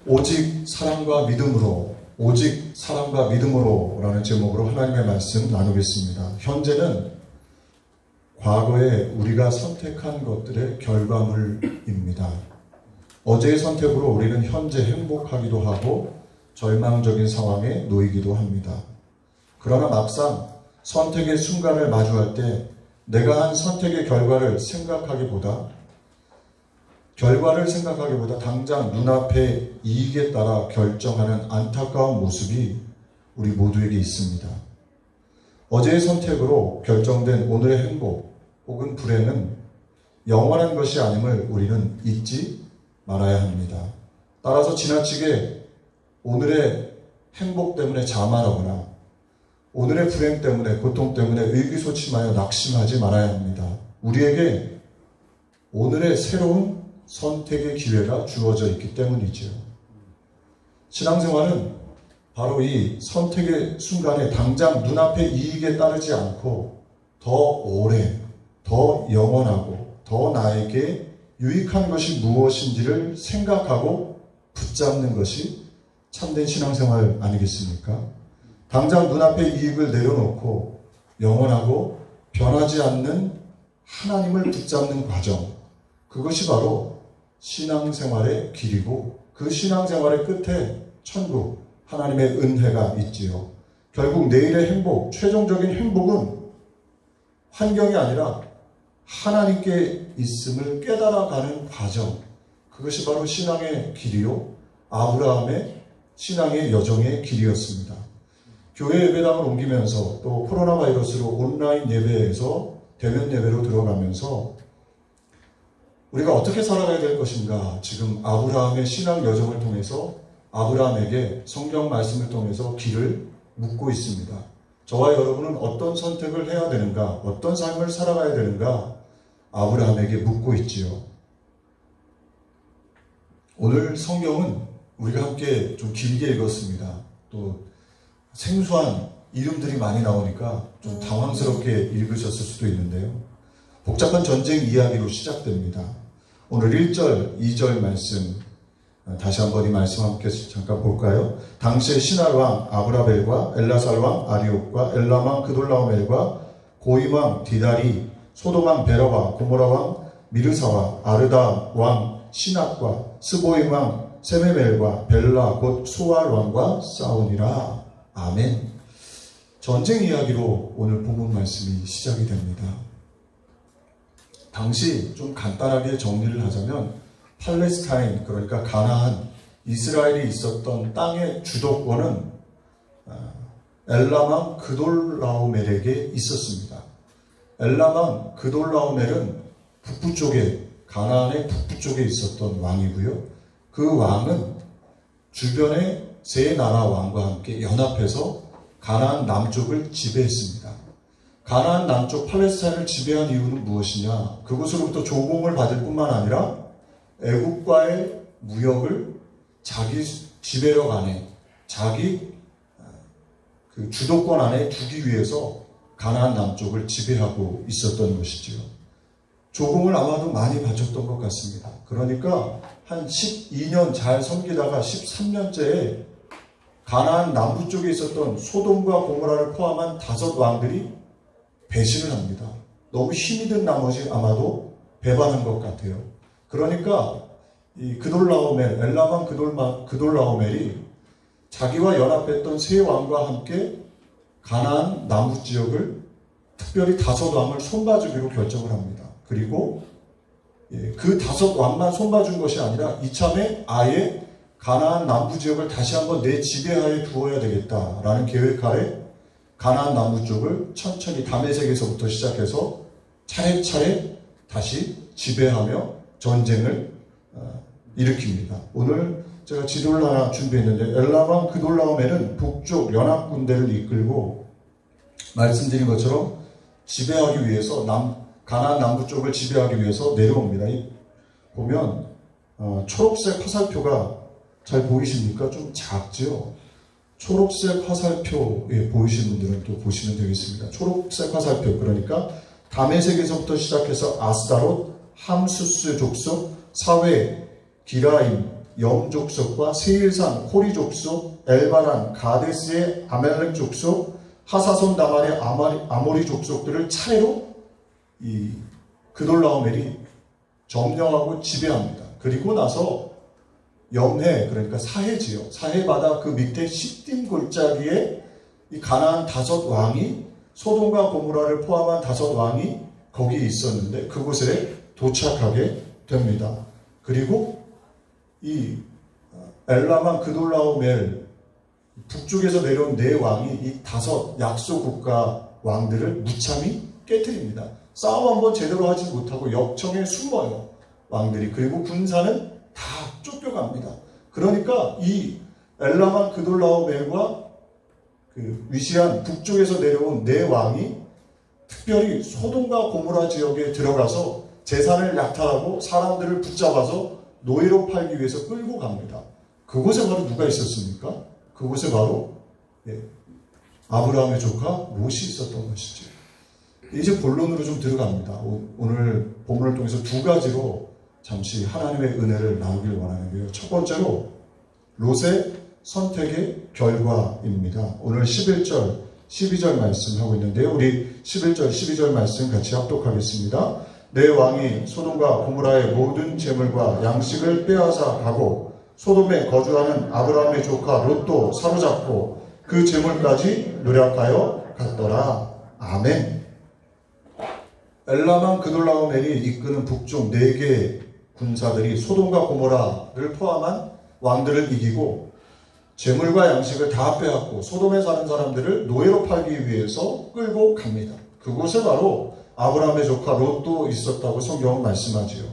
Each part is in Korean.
오직 사랑과 믿음으로, 오직 사랑과 믿음으로 라는 제목으로 하나님의 말씀 나누겠습니다. 현재는 과거에 우리가 선택한 것들의 결과물입니다. 어제의 선택으로 우리는 현재 행복하기도 하고 절망적인 상황에 놓이기도 합니다. 그러나 막상 선택의 순간을 마주할 때 내가 한 선택의 결과를 생각하기보다 당장 눈앞의 이익에 따라 결정하는 안타까운 모습이 우리 모두에게 있습니다. 어제의 선택으로 결정된 오늘의 행복 혹은 불행은 영원한 것이 아님을 우리는 잊지 말아야 합니다. 따라서 지나치게 오늘의 행복 때문에 자만하거나 오늘의 불행 때문에, 고통 때문에 의기소침하여 낙심하지 말아야 합니다. 우리에게 오늘의 새로운 선택의 기회가 주어져 있기 때문이지요. 신앙생활은 바로 이 선택의 순간에 당장 눈앞의 이익에 따르지 않고 더 오래, 더 영원하고 더 나에게 유익한 것이 무엇인지를 생각하고 붙잡는 것이 참된 신앙생활 아니겠습니까? 당장 눈앞의 이익을 내려놓고 영원하고 변하지 않는 하나님을 붙잡는 과정, 그것이 바로 신앙생활의 길이고 그 신앙생활의 끝에 천국, 하나님의 은혜가 있지요. 결국 내일의 행복, 최종적인 행복은 환경이 아니라 하나님께 있음을 깨달아가는 과정, 그것이 바로 신앙의 길이요, 아브라함의 신앙의 여정의 길이었습니다. 교회 예배당을 옮기면서 또 코로나 바이러스로 온라인 예배에서 대면 예배로 들어가면서 우리가 어떻게 살아가야 될 것인가, 지금 아브라함의 신앙 여정을 통해서 아브라함에게 성경 말씀을 통해서 길을 묻고 있습니다. 저와 여러분은 어떤 선택을 해야 되는가, 어떤 삶을 살아가야 되는가 아브라함에게 묻고 있지요. 오늘 성경은 우리가 함께 좀 길게 읽었습니다. 또 생소한 이름들이 많이 나오니까 좀 당황스럽게 읽으셨을 수도 있는데요. 복잡한 전쟁 이야기로 시작됩니다. 오늘 1절, 2절 말씀 다시 한번 이 말씀 함께 잠깐 볼까요? 당시에 신할 왕 아브라벨과 엘라살 왕 아리옥과 엘람 왕 그돌라오멜과 고임 왕 디달이 소돔 왕 베라와 고모라 왕 미르사와 아르다 왕 시납과 스보임 왕 세메멜과 벨라 곧 소알 왕과 싸우니라. 아멘. 전쟁 이야기로 오늘 본문 말씀이 시작이 됩니다. 당시 좀 간단하게 정리를 하자면 팔레스타인, 그러니까 가나안, 이스라엘이 있었던 땅의 주도권은 엘람 왕 그돌라오멜에게 있었습니다. 엘람 왕 그돌라오멜은 북부 쪽에, 가나안의 북부 쪽에 있었던 왕이고요. 그 왕은 주변의 세 나라 왕과 함께 연합해서 가나안 남쪽을 지배했습니다. 가나안 남쪽 팔레스타인을 지배한 이유는 무엇이냐? 그곳으로부터 조공을 받을 뿐만 아니라 애국과의 무역을 자기 지배력 안에, 자기 그 주도권 안에 두기 위해서 가나안 남쪽을 지배하고 있었던 것이지요. 조공을 아마도 많이 바쳤던 것 같습니다. 그러니까 한 12년 잘 섬기다가 13년째에 가나안 남부 쪽에 있었던 소돔과 고모라를 포함한 5 왕들이 배신을 합니다. 너무 힘이 든 나머지 아마도 배반한 것 같아요. 그러니까 이 그돌라오멜, 엘람 왕 그돌라오멜이 자기와 연합했던 세 왕과 함께 가나안 남부 지역을 특별히 5 왕을 손봐주기로 결정을 합니다. 그리고 그 5 왕만 손봐준 것이 아니라 이참에 아예 가나안 남부 지역을 다시 한번 내 지배하에 두어야 되겠다라는 계획하에 가나안 남부 쪽을 천천히 다메섹에서부터 시작해서 차례차례 다시 지배하며 전쟁을 일으킵니다. 오늘 제가 지도를 하나 준비했는데 엘람 왕 그돌라오멜은 북쪽 연합군대를 이끌고 말씀드린 것처럼 지배하기 위해서 가나안 남부 쪽을 지배하기 위해서 내려옵니다. 보면 초록색 화살표가 잘 보이십니까? 좀 작죠? 초록색 화살표에 보이시는 분들은 또 보시면 되겠습니다. 초록색 화살표, 그러니까 다메섹에서부터 시작해서 아스다롯, 함수스 족속, 사회, 기라임, 염 족속과 세일산 호리 족속, 엘바란 가데스의 아멜렉 족속, 하사손 다말의 아모리 족속들을 차례로 이 그돌라오멜이 점령하고 지배합니다. 그리고 나서 염해, 그러니까 사해 지역, 사해 바다 그 밑에 시딤 골짜기에 이 가나안 5왕이, 소돔과 고모라를 포함한 5왕이 거기 있었는데 그곳에 도착하게 됩니다. 그리고 이 엘라만 그돌라오멜 북쪽에서 내려온 4왕이 이 5 약소 국가 왕들을 무참히 깨뜨립니다. 싸움 한번 제대로 하지 못하고 역청에 숨어요, 왕들이. 그리고 군사는 다 쫓겨갑니다. 그러니까 이 엘라만 그돌라오멜과 그 위시한 북쪽에서 내려온 4왕이 특별히 소돔과 고모라 지역에 들어가서 재산을 약탈하고 사람들을 붙잡아서 노예로 팔기 위해서 끌고 갑니다. 그곳에 바로 누가 있었습니까? 그곳에 바로 아브라함의 조카 롯이 있었던 것이죠. 이제 본론으로 좀 들어갑니다. 오늘 본문을 통해서 2가지로 잠시 하나님의 은혜를 나누길 원하는데요. 첫 번째로 롯의 선택의 결과입니다. 오늘 11절, 12절 말씀하고 있는데요. 우리 11절, 12절 말씀 같이 합독하겠습니다. 내 왕이 소돔과 고모라의 모든 재물과 양식을 빼앗아 가고 소돔에 거주하는 아브라함의 조카 롯도 사로잡고 그 재물까지 노력하여 갔더라. 아멘. 엘라만 그돌라오멜이 이끄는 북쪽 4개 군사들이 소돔과 고모라를 포함한 왕들을 이기고 재물과 양식을 다 빼앗고 소돔에 사는 사람들을 노예로 팔기 위해서 끌고 갑니다. 그곳에 바로 아브라함의 조카 롯도 있었다고 성경은 말씀하지요.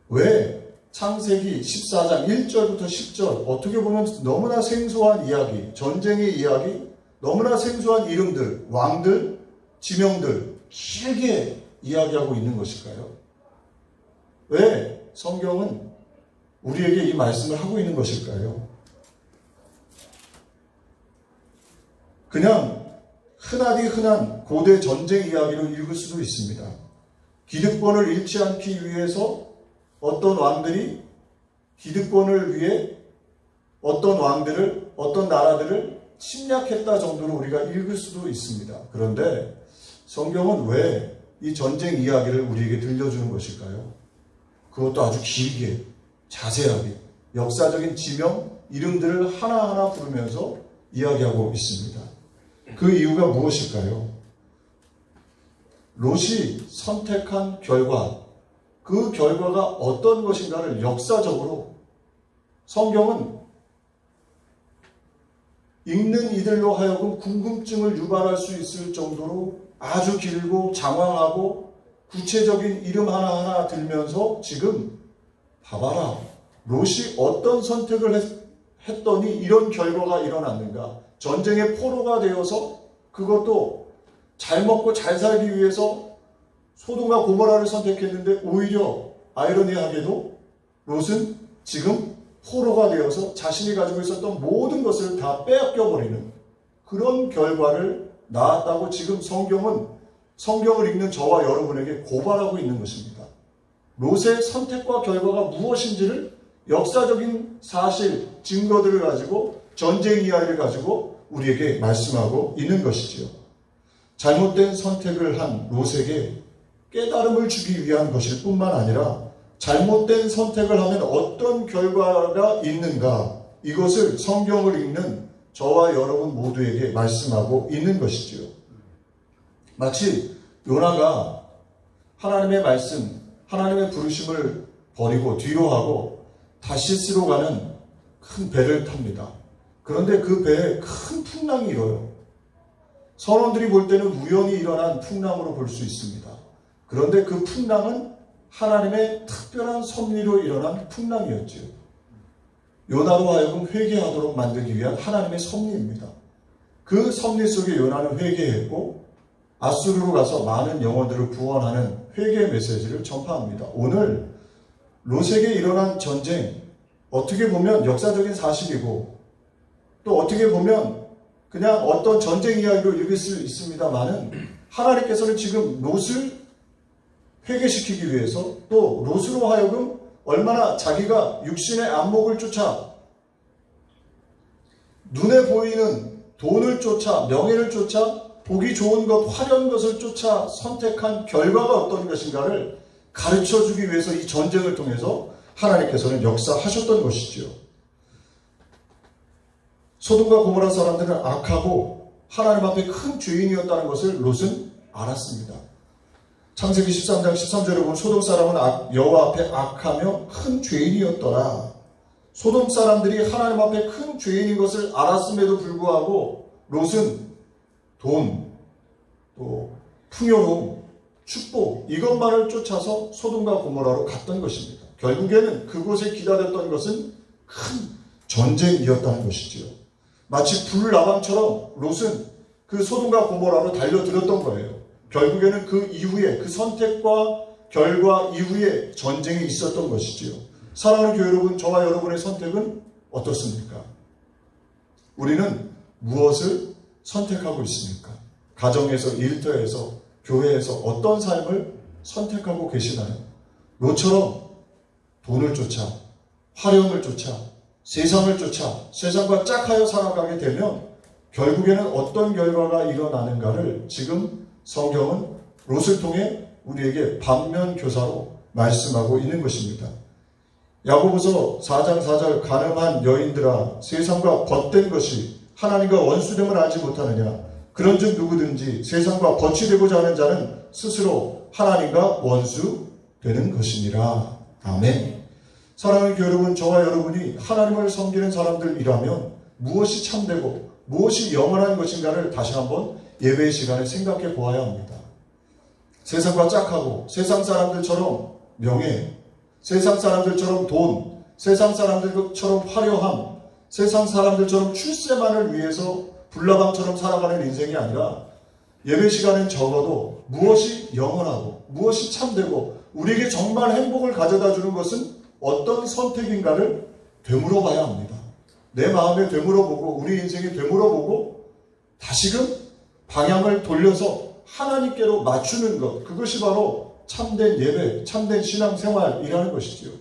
왜 창세기 14장 1절부터 10절, 어떻게 보면 너무나 생소한 이야기, 전쟁의 이야기, 너무나 생소한 이름들, 왕들, 지명들 길게 이야기하고 있는 것일까요? 왜 성경은 우리에게 이 말씀을 하고 있는 것일까요? 그냥 흔하디 흔한 고대 전쟁 이야기로 읽을 수도 있습니다. 기득권을 잃지 않기 위해서 어떤 왕들이 기득권을 위해 어떤 왕들을, 어떤 나라들을 침략했다 정도로 우리가 읽을 수도 있습니다. 그런데 성경은 왜 이 전쟁 이야기를 우리에게 들려주는 것일까요? 그것도 아주 길게, 자세하게, 역사적인 지명, 이름들을 하나하나 부르면서 이야기하고 있습니다. 그 이유가 무엇일까요? 롯이 선택한 결과, 그 결과가 어떤 것인가를 역사적으로 성경은 읽는 이들로 하여금 궁금증을 유발할 수 있을 정도로 아주 길고 장황하고 구체적인 이름 하나하나 들면서 지금 봐봐라, 롯이 어떤 선택을 했더니 이런 결과가 일어났는가. 전쟁의 포로가 되어서 그것도 잘 먹고 잘 살기 위해서 소돔과 고모라를 선택했는데 오히려 아이러니하게도 롯은 지금 포로가 되어서 자신이 가지고 있었던 모든 것을 다 빼앗겨버리는 그런 결과를 낳았다고 지금 성경은 성경을 읽는 저와 여러분에게 고발하고 있는 것입니다. 롯의 선택과 결과가 무엇인지를 역사적인 사실, 증거들을 가지고 전쟁 이야기를 가지고 우리에게 말씀하고 있는 것이지요. 잘못된 선택을 한 롯에게 깨달음을 주기 위한 것일 뿐만 아니라 잘못된 선택을 하면 어떤 결과가 있는가, 이것을 성경을 읽는 저와 여러분 모두에게 말씀하고 있는 것이지요. 마치 요나가 하나님의 말씀, 하나님의 부르심을 버리고 뒤로 하고 다시스로 가는 큰 배를 탑니다. 그런데 그 배에 큰 풍랑이 일어요. 선원들이 볼 때는 우연히 일어난 풍랑으로 볼 수 있습니다. 그런데 그 풍랑은 하나님의 특별한 섭리로 일어난 풍랑이었지요. 요나로 하여금 회개하도록 만들기 위한 하나님의 섭리입니다. 그 섭리 속에 요나는 회개했고 아수르로 가서 많은 영혼들을 구원하는 회개의 메시지를 전파합니다. 오늘 롯에게 일어난 전쟁, 어떻게 보면 역사적인 사실이고 또 어떻게 보면 그냥 어떤 전쟁 이야기로 읽을 수 있습니다만은 하나님께서는 지금 롯을 회개시키기 위해서 또 롯으로 하여금 얼마나 자기가 육신의 안목을 쫓아 눈에 보이는 돈을 쫓아 명예를 쫓아 보기 좋은 것, 화려한 것을 쫓아 선택한 결과가 어떤 것인가를 가르쳐주기 위해서 이 전쟁을 통해서 하나님께서는 역사하셨던 것이지요. 소돔과 고모라 사람들은 악하고 하나님 앞에 큰 죄인이었다는 것을 롯은 알았습니다. 창세기 13장 13절에 보면 소돔 사람은 여호와 앞에 악하며 큰 죄인이었더라. 소돔 사람들이 하나님 앞에 큰 죄인인 것을 알았음에도 불구하고 롯은 돈, 또 풍요로움, 축복 이것만을 쫓아서 소돔과 고모라로 갔던 것입니다. 결국에는 그곳에 기다렸던 것은 큰 전쟁이었다는 것이지요. 마치 불나방처럼 롯은 그 소돔과 고모라로 달려들었던 거예요. 결국에는 그 이후에 그 선택과 결과 이후에 전쟁이 있었던 것이지요. 사랑하는 교회 여러분, 저와 여러분의 선택은 어떻습니까? 우리는 무엇을 선택하고 있습니까? 가정에서, 일터에서, 교회에서 어떤 삶을 선택하고 계시나요? 롯처럼 돈을 쫓아, 화려함을 쫓아, 세상을 쫓아, 세상과 짝하여 살아가게 되면 결국에는 어떤 결과가 일어나는가를 지금 성경은 롯을 통해 우리에게 반면 교사로 말씀하고 있는 것입니다. 야고보서 4장 4절 가늠한 여인들아 세상과 벗된 것이 하나님과 원수됨을 알지 못하느냐 그런즉 누구든지 세상과 벗이 되고자 하는 자는 스스로 하나님과 원수 되는 것이니라. 아멘. 사랑하는 교회 여러분, 저와 여러분이 하나님을 섬기는 사람들이라면 무엇이 참되고 무엇이 영원한 것인가를 다시 한번 예배의 시간에 생각해 보아야 합니다. 세상과 짝하고 세상 사람들처럼 명예, 세상 사람들처럼 돈, 세상 사람들처럼 화려함, 세상 사람들처럼 출세만을 위해서 불나방처럼 살아가는 인생이 아니라 예배 시간엔 적어도 무엇이 영원하고 무엇이 참되고 우리에게 정말 행복을 가져다 주는 것은 어떤 선택인가를 되물어 봐야 합니다. 내 마음에 되물어보고 우리 인생에 되물어보고 다시금 방향을 돌려서 하나님께로 맞추는 것, 그것이 바로 참된 예배, 참된 신앙생활이라는 것이지요.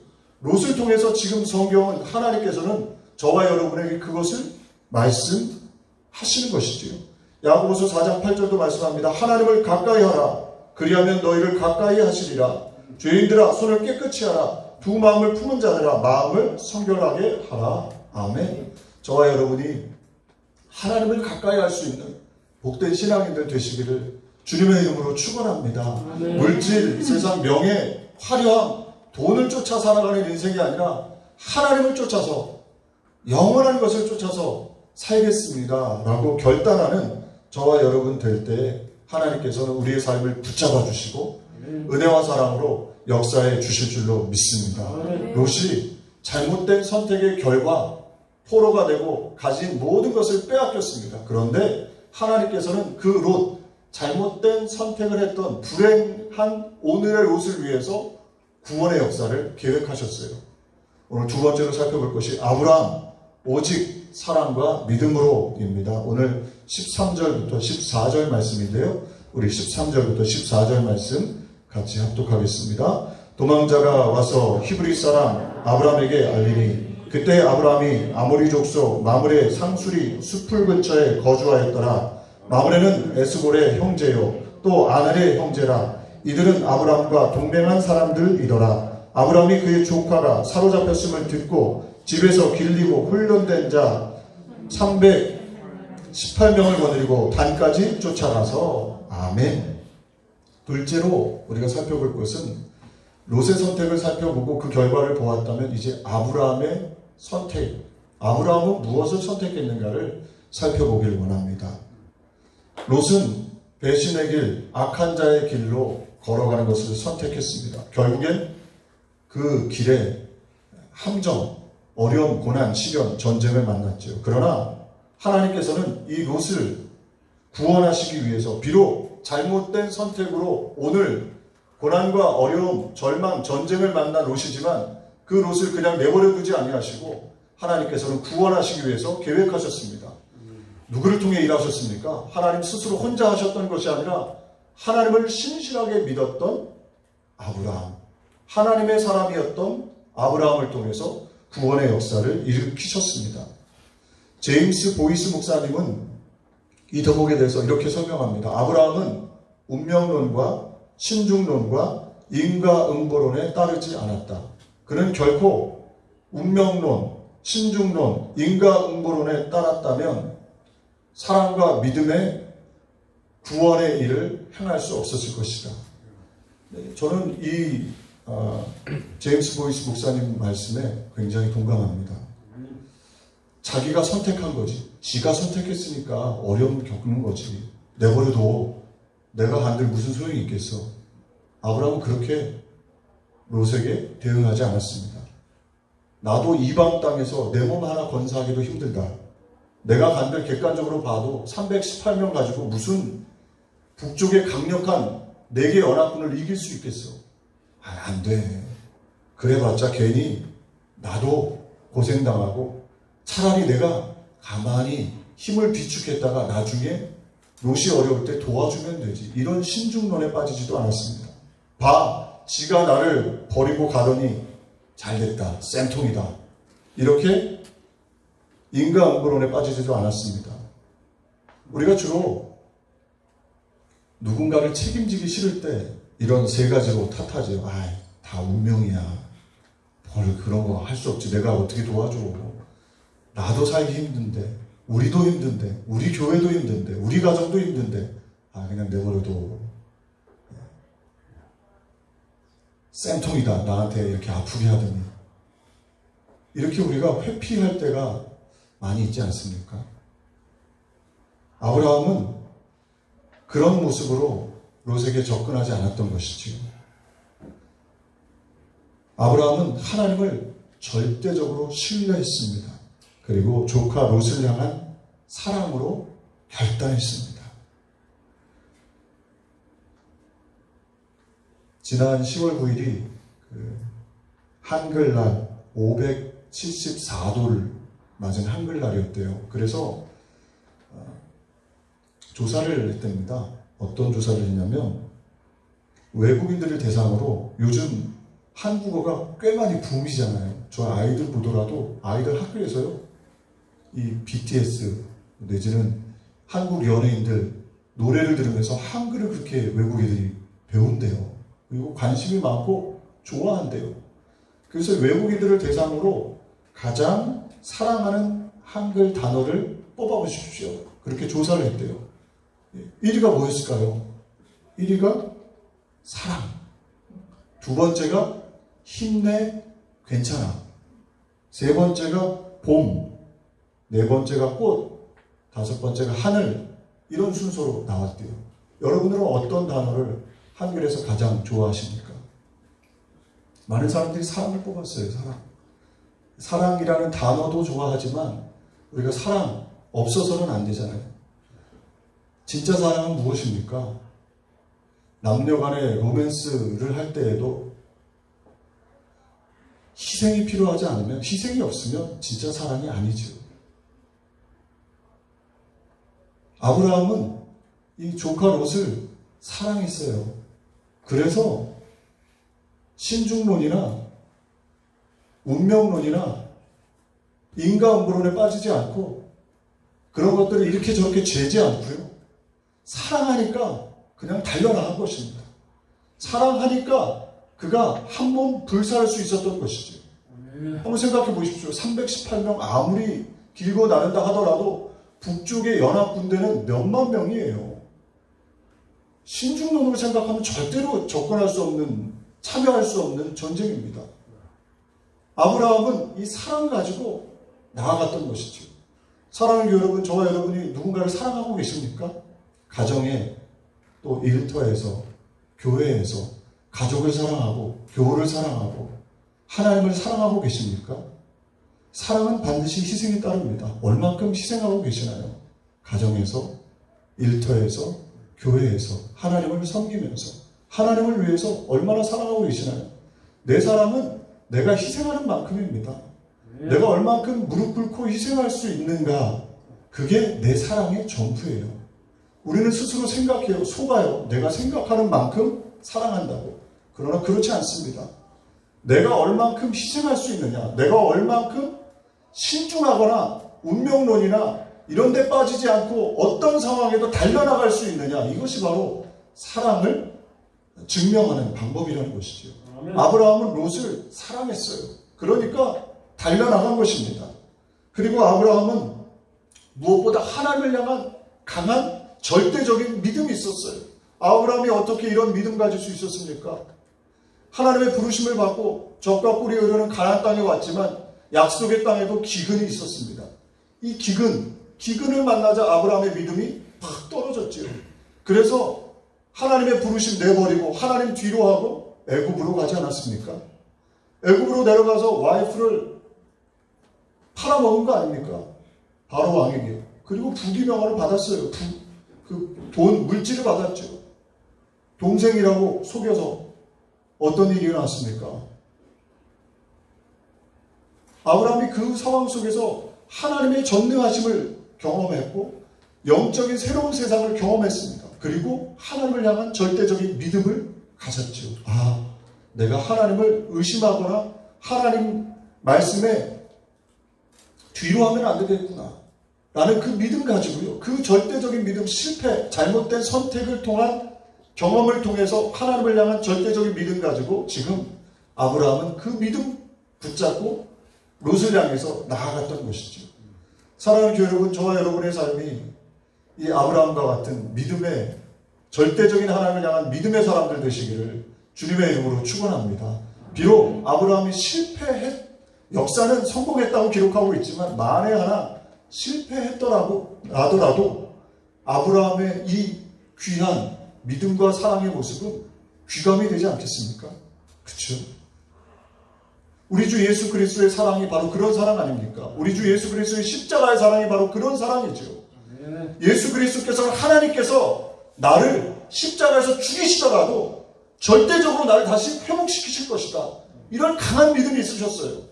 롯을 통해서 지금 성경은 하나님께서는 저와 여러분에게 그것을 말씀하시는 것이지요. 야고보서 4장 8절도 말씀합니다. 하나님을 가까이 하라. 그리하면 너희를 가까이 하시리라. 죄인들아 손을 깨끗이 하라. 두 마음을 품은 자들아 마음을 성결하게 하라. 아멘. 저와 여러분이 하나님을 가까이 할 수 있는 복된 신앙인들 되시기를 주님의 이름으로 축원합니다. 물질, 세상, 명예, 화려함, 돈을 쫓아 살아가는 인생이 아니라 하나님을 쫓아서 영원한 것을 쫓아서 살겠습니다 라고 결단하는 저와 여러분 될 때 하나님께서는 우리의 삶을 붙잡아 주시고 은혜와 사랑으로 역사해 주실 줄로 믿습니다. 롯이 잘못된 선택의 결과 포로가 되고 가진 모든 것을 빼앗겼습니다. 그런데 하나님께서는 그 롯, 잘못된 선택을 했던 불행한 오늘의 롯을 위해서 구원의 역사를 계획하셨어요. 오늘 두 번째로 살펴볼 것이 아브라함 오직 사랑과 믿음으로입니다. 오늘 13절부터 14절 말씀인데요. 우리 13절부터 14절 말씀 같이 합독하겠습니다. 도망자가 와서 히브리 사람 아브라함에게 알리니 그때 아브라함이 아모리 족속 마므레 상수리 숲풀 근처에 거주하였더라. 마므레는 에스골의 형제요 또 아넬의 형제라. 이들은 아브라함과 동맹한 사람들이더라. 아브라함이 그의 조카가 사로잡혔음을 듣고 집에서 길리고 훈련된 자 318명을 거느리고 단까지 쫓아가서 아멘. 둘째로 우리가 살펴볼 것은 롯의 선택을 살펴보고 그 결과를 보았다면 이제 아브라함의 선택, 아브라함은 무엇을 선택했는가를 살펴보길 원합니다. 롯은 배신의 길, 악한 자의 길로 걸어가는 것을 선택했습니다. 결국엔 그 길에 함정, 어려움, 고난, 시련, 전쟁을 만났죠. 그러나 하나님께서는 이 롯을 구원하시기 위해서 비록 잘못된 선택으로 오늘 고난과 어려움, 절망, 전쟁을 만난 롯이지만 그 롯을 그냥 내버려 두지 아니하시고 하나님께서는 구원하시기 위해서 계획하셨습니다. 누구를 통해 일하셨습니까? 하나님 스스로 혼자 하셨던 것이 아니라 하나님을 신실하게 믿었던 아브라함, 하나님의 사람이었던 아브라함을 통해서 구원의 역사를 일으키셨습니다. 제임스 보이스 목사님은 이 대목에 대해서 이렇게 설명합니다. 아브라함은 운명론과 신중론과 인과응보론에 따르지 않았다. 그는 결코 운명론, 신중론, 인과응보론에 따랐다면 사랑과 믿음의 구원의 일을 행할 수 없었을 것이다. 저는 이 제임스 보이스 목사님 말씀에 굉장히 동감합니다. 자기가 선택한 거지. 지가 선택했으니까 어려움 겪는 거지. 내버려둬. 내가 한들 무슨 소용이 있겠어. 아브라함은 그렇게 롯에게 대응하지 않았습니다. 나도 이방 땅에서 내 몸 하나 건사하기도 힘들다. 내가 간들 객관적으로 봐도 318명 가지고 무슨 북쪽의 강력한 4개 연합군을 이길 수 있겠어. 안 돼. 그래봤자 괜히 나도 고생당하고 차라리 내가 가만히 힘을 비축했다가 나중에 롯이 어려울 때 도와주면 되지. 이런 신중론에 빠지지도 않았습니다. 지가 나를 버리고 가더니 잘됐다. 쌤통이다. 이렇게 인과응보론에 빠지지도 않았습니다. 우리가 주로 누군가를 책임지기 싫을 때 이런 3가지로 탓하죠. 다 운명이야. 뭘 그런 거 할 수 없지. 내가 어떻게 도와줘. 나도 살기 힘든데, 우리도 힘든데, 우리 교회도 힘든데, 우리 가정도 힘든데, 그냥 내버려둬. 쌤통이다. 나한테 이렇게 아프게 하더니. 이렇게 우리가 회피할 때가 많이 있지 않습니까? 아브라함은 그런 모습으로 롯에게 접근하지 않았던 것이지요. 아브라함은 하나님을 절대적으로 신뢰했습니다. 그리고 조카 롯을 향한 사랑으로 결단했습니다. 지난 10월 9일이 한글날 574도를 맞은 한글날이었대요. 그래서 조사를 했답니다. 어떤 조사를 했냐면 외국인들을 대상으로 요즘 한국어가 꽤 많이 붐이잖아요. 저 아이들 보더라도 아이들 학교에서요. 이 BTS 내지는 한국 연예인들 노래를 들으면서 한글을 그렇게 외국 애들이 배운대요. 그리고 관심이 많고 좋아한대요. 그래서 외국인들을 대상으로 가장 사랑하는 한글 단어를 뽑아보십시오. 그렇게 조사를 했대요. 1위가 뭐였을까요? 1위가 사랑. 2번째가 힘내, 괜찮아. 3번째가 봄. 4번째가 꽃. 5번째가 하늘. 이런 순서로 나왔대요. 여러분들은 어떤 단어를 한글에서 가장 좋아하십니까? 많은 사람들이 사랑을 뽑았어요. 사랑이라는 단어도 좋아하지만 우리가 사랑 없어서는 안 되잖아요. 진짜 사랑은 무엇입니까? 남녀 간의 로맨스를 할 때에도 희생이 필요하지 않으면, 희생이 없으면 진짜 사랑이 아니죠. 아브라함은 이 조카 롯을 사랑했어요. 그래서 신중론이나 운명론이나 인과응보론에 빠지지 않고 그런 것들을 이렇게 저렇게 죄지 않고요. 사랑하니까 그냥 달려나간 것입니다. 사랑하니까 그가 한 몸 불사할 수 있었던 것이죠. 한번 생각해 보십시오. 318명 아무리 길고 나른다 하더라도 북쪽의 연합군대는 몇만 명이에요. 신중론으로 생각하면 절대로 접근할 수 없는, 참여할 수 없는 전쟁입니다. 아브라함은 이 사랑을 가지고 나아갔던 것이죠. 사랑하는 여러분, 저와 여러분이 누군가를 사랑하고 계십니까? 가정에, 또 일터에서, 교회에서 가족을 사랑하고 교우를 사랑하고 하나님을 사랑하고 계십니까? 사랑은 반드시 희생이 따릅니다. 얼만큼 희생하고 계시나요? 가정에서, 일터에서, 교회에서 하나님을 섬기면서 하나님을 위해서 얼마나 사랑하고 계시나요? 내 사랑은 내가 희생하는 만큼입니다. 내가 얼만큼 무릎 꿇고 희생할 수 있는가, 그게 내 사랑의 전부예요. 우리는 스스로 생각해요. 속아요. 내가 생각하는 만큼 사랑한다고. 그러나 그렇지 않습니다. 내가 얼만큼 희생할 수 있느냐, 내가 얼만큼 신중하거나 운명론이나 이런 데 빠지지 않고 어떤 상황에도 달려나갈 수 있느냐, 이것이 바로 사랑을 증명하는 방법이라는 것이죠. 아브라함은 롯을 사랑했어요. 그러니까 달려나간 것입니다. 그리고 아브라함은 무엇보다 하나님을 향한 강한 절대적인 믿음이 있었어요. 아브라함이 어떻게 이런 믿음 가질 수 있었습니까? 하나님의 부르심을 받고 젖과 꿀이 흐르는 가나안 땅에 왔지만 약속의 땅에도 기근이 있었습니다. 이 기근을 만나자 아브라함의 믿음이 팍 떨어졌지요. 그래서 하나님의 부르심 내버리고 하나님 뒤로 하고 애굽으로 가지 않았습니까? 애굽으로 내려가서 와이프를 팔아먹은 거 아닙니까? 바로 왕에게. 그리고 부귀명화를 받았어요. 돈, 물질을 받았죠. 동생이라고 속여서 어떤 일이 일어났습니까? 아브라함이 그 상황 속에서 하나님의 전능하심을 경험했고 영적인 새로운 세상을 경험했습니다. 그리고 하나님을 향한 절대적인 믿음을 가졌죠. 아, 내가 하나님을 의심하거나 하나님 말씀에 뒤로 하면 안 되겠구나 라는 그 믿음 가지고요, 그 절대적인 믿음, 실패, 잘못된 선택을 통한 경험을 통해서 하나님을 향한 절대적인 믿음 가지고 지금 아브라함은 그 믿음 붙잡고 롯을 향해서 나아갔던 것이죠. 사랑하는 교회 여러분, 저와 여러분의 삶이 이 아브라함과 같은 믿음의 절대적인 하나님을 향한 믿음의 사람들 되시기를 주님의 이름으로 축원합니다. 비록 아브라함이 역사는 성공했다고 기록하고 있지만 만에 하나 실패했더라도 아브라함의 이 귀한 믿음과 사랑의 모습은 귀감이 되지 않겠습니까? 그렇죠? 우리 주 예수 그리스도의 사랑이 바로 그런 사랑 아닙니까? 우리 주 예수 그리스도의 십자가의 사랑이 바로 그런 사랑이죠. 예수 그리스도께서는 하나님께서 나를 십자가에서 죽이시더라도 절대적으로 나를 다시 회복시키실 것이다. 이런 강한 믿음이 있으셨어요.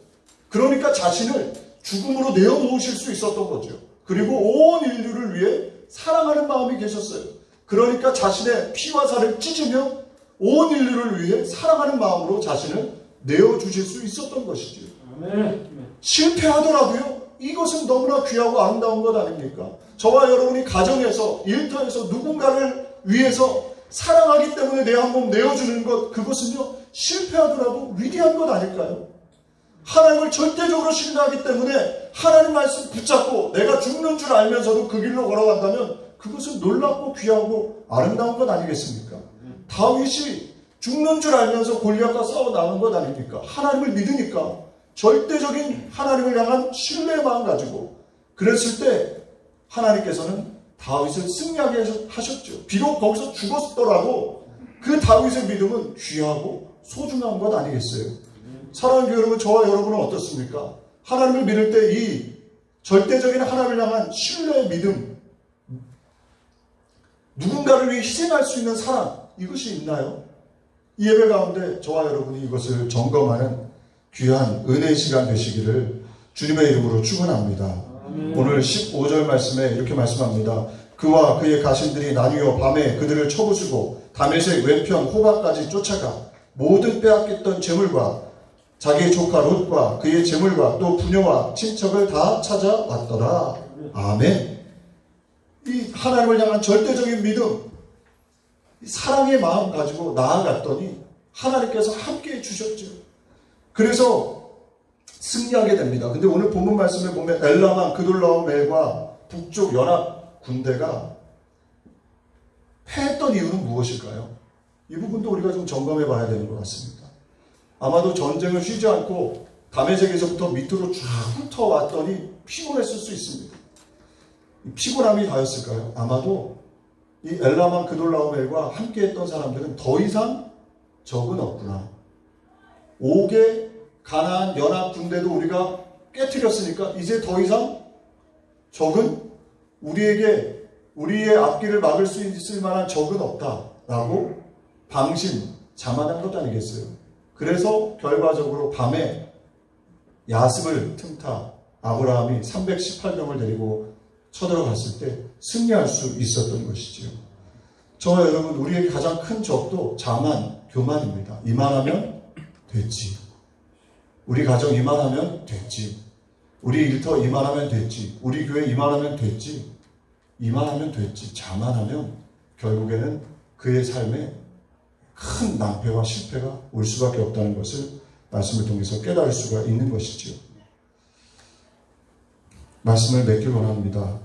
그러니까 자신을 죽음으로 내어놓으실 수 있었던 거죠. 그리고 온 인류를 위해 사랑하는 마음이 계셨어요. 그러니까 자신의 피와 살을 찢으며 온 인류를 위해 사랑하는 마음으로 자신을 내어주실 수 있었던 것이죠. 실패하더라도요, 이것은 너무나 귀하고 아름다운 것 아닙니까? 저와 여러분이 가정에서, 일터에서 누군가를 위해서 사랑하기 때문에 내 한 몸 내어주는 것, 그것은요, 실패하더라도 위대한 것 아닐까요? 하나님을 절대적으로 신뢰하기 때문에 하나님 말씀 붙잡고 내가 죽는 줄 알면서도 그 길로 걸어간다면 그것은 놀랍고 귀하고 아름다운 것 아니겠습니까? 다윗이 죽는 줄 알면서 골리앗과 싸워 나간 것 아닙니까? 하나님을 믿으니까 절대적인 하나님을 향한 신뢰의 마음 가지고 그랬을 때 하나님께서는 다윗을 승리하게 하셨죠. 비록 거기서 죽었더라도 그 다윗의 믿음은 귀하고 소중한 것 아니겠어요? 사랑하는 교회 여러분, 저와 여러분은 어떻습니까? 하나님을 믿을 때 이 절대적인 하나님을 향한 신뢰의 믿음, 누군가를 위해 희생할 수 있는 사랑, 이것이 있나요? 이 예배 가운데 저와 여러분이 이것을 점검하는 귀한 은혜의 시간 되시기를 주님의 이름으로 축원합니다. 오늘 15절 말씀에 이렇게 말씀합니다. 그와 그의 가신들이 나뉘어 밤에 그들을 쳐부수고 다메섹 왼편 호바까지 쫓아가 모든 빼앗겼던 재물과 자기의 조카 롯과 그의 재물과 또 부녀와 친척을 다 찾아왔더라. 아멘. 이 하나님을 향한 절대적인 믿음, 사랑의 마음 가지고 나아갔더니 하나님께서 함께해 주셨죠. 그래서 승리하게 됩니다. 근데 오늘 본문 말씀에 보면 엘라만, 그돌라오멜과 북쪽 연합 군대가 패했던 이유는 무엇일까요? 이 부분도 우리가 좀 점검해 봐야 되는 것 같습니다. 아마도 전쟁을 쉬지 않고 다메섹에서부터 밑으로 쭉 훑어왔더니 피곤했을 수 있습니다. 피곤함이 다였을까요? 아마도 이 엘라만, 그돌라오멜과 함께했던 사람들은 더 이상 적은 없구나. 5개 가나안 연합 군대도 우리가 깨트렸으니까 이제 더 이상 적은 우리의 앞길을 막을 수 있을 만한 적은 없다라고 자만한 것 아니겠어요? 그래서 결과적으로 밤에 야습을 틈타 아브라함이 318명을 데리고 쳐들어갔을 때 승리할 수 있었던 것이지요. 저와 여러분, 우리의 가장 큰 적도 자만, 교만입니다. 이만하면 됐지. 우리 가정 이만하면 됐지. 우리 일터 이만하면 됐지. 우리 교회 이만하면 됐지. 이만하면 됐지. 자만하면 결국에는 그의 삶에 큰 낭패와 실패가 올 수밖에 없다는 것을 말씀을 통해서 깨달을 수가 있는 것이지요. 말씀을 맺길 원합니다.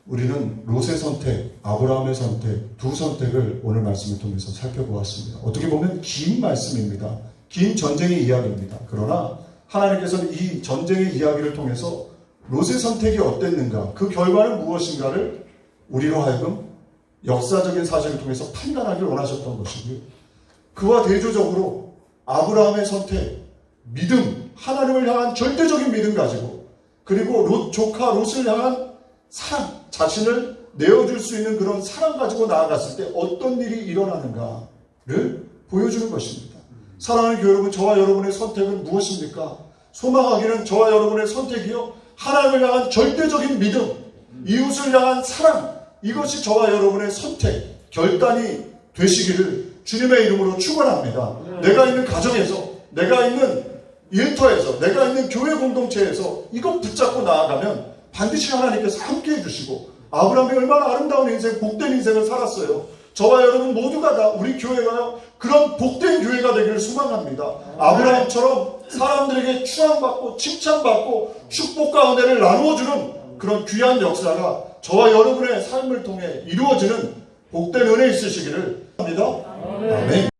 우리는 롯의 선택, 아브라함의 선택, 두 선택을 오늘 말씀을 통해서 살펴보았습니다. 어떻게 보면 긴 말씀입니다. 긴 전쟁의 이야기입니다. 그러나 하나님께서는 이 전쟁의 이야기를 통해서 롯의 선택이 어땠는가, 그 결과는 무엇인가를 우리로 하여금 역사적인 사실을 통해서 판단하기를 원하셨던 것이고요. 그와 대조적으로 아브라함의 선택, 믿음, 하나님을 향한 절대적인 믿음 가지고, 그리고 롯 조카 롯을 향한 사랑, 자신을 내어줄 수 있는 그런 사랑 가지고 나아갔을 때 어떤 일이 일어나는가를 보여주는 것입니다. 사랑하는 교회 여러분, 저와 여러분의 선택은 무엇입니까? 소망하기는 저와 여러분의 선택이요, 하나님을 향한 절대적인 믿음, 이웃을 향한 사랑, 이것이 저와 여러분의 선택, 결단이 되시기를 주님의 이름으로 축원합니다. 내가 있는 가정에서, 내가 있는 일터에서, 내가 있는 교회 공동체에서 이것 붙잡고 나아가면 반드시 하나님께서 함께해 주시고, 아브라함이 얼마나 아름다운 인생, 복된 인생을 살았어요. 저와 여러분 모두가 다 우리 교회가요, 그런 복된 교회가 되기를 소망합니다. 아브라함처럼 사람들에게 추앙받고 칭찬받고 축복과 은혜를 나누어주는 그런 귀한 역사가 저와 여러분의 삶을 통해 이루어지는 복된 은혜 있으시기를 합니다. 아멘.